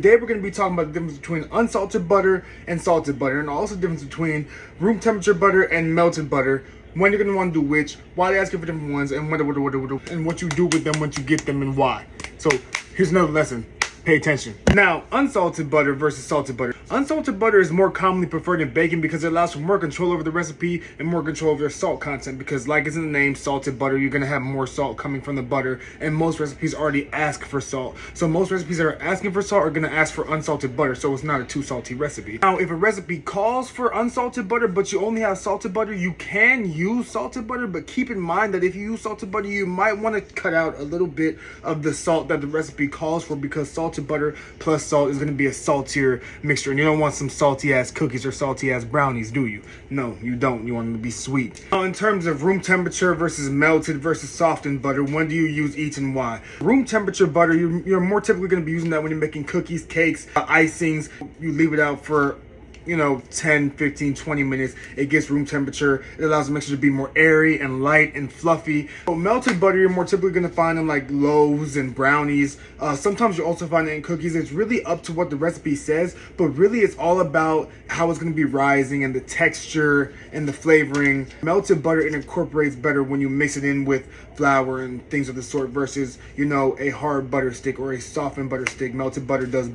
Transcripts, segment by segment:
Today we're going to be talking about the difference between unsalted butter and salted butter, and also the difference between room temperature butter and melted butter, when you're going to want to do which, why they ask you for different ones, and what you do with them once you get them and why. So here's another lesson. Pay attention. Now, unsalted butter versus salted butter. Unsalted butter is more commonly preferred in baking because it allows for more control over the recipe and more control over your salt content, because like it's in the name, salted butter, you're going to have more salt coming from the butter, and most recipes already ask for salt. So most recipes that are asking for salt are going to ask for unsalted butter, so it's not a too salty recipe. Now, if a recipe calls for unsalted butter but you only have salted butter, you can use salted butter, but keep in mind that if you use salted butter, you might want to cut out a little bit of the salt that the recipe calls for, because salted butter plus salt is going to be a saltier mixture, and you don't want some salty ass cookies or salty ass brownies, do you? No, you don't. You want them to be sweet. Now, in terms of room temperature versus melted versus softened butter, when do you use each and why? Room temperature butter, you're more typically going to be using that when you're making cookies, cakes, icings. You leave it out for 10, 15, 20 minutes. It gets room temperature. It allows the mixture to be more airy and light and fluffy. So melted butter, you're more typically going to find in like loaves and brownies. Sometimes you also find it in cookies. It's really up to what the recipe says, but really it's all about how it's going to be rising and the texture and the flavoring. Melted butter, it incorporates better when you mix it in with flour and things of the sort versus, a hard butter stick or a softened butter stick. Melted butter does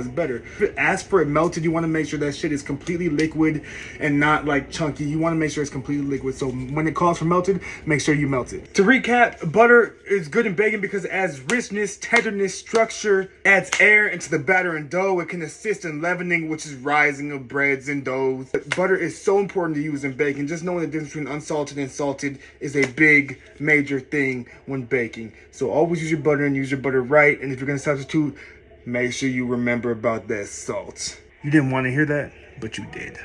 better. If it asks for it melted, you want to make sure that shit is completely liquid and not like chunky. You want to make sure it's completely liquid. So when it calls for melted, make sure you melt it. To recap, butter is good in baking because it adds richness, tenderness, structure, adds air into the batter and dough. It can assist in leavening, which is rising of breads and doughs. But butter is so important to use in baking. Just knowing the difference between unsalted and salted is a big, major thing when baking. So always use your butter and use your butter right. And if you're going to substitute, make sure you remember about that salt. You didn't want to hear that, but you did.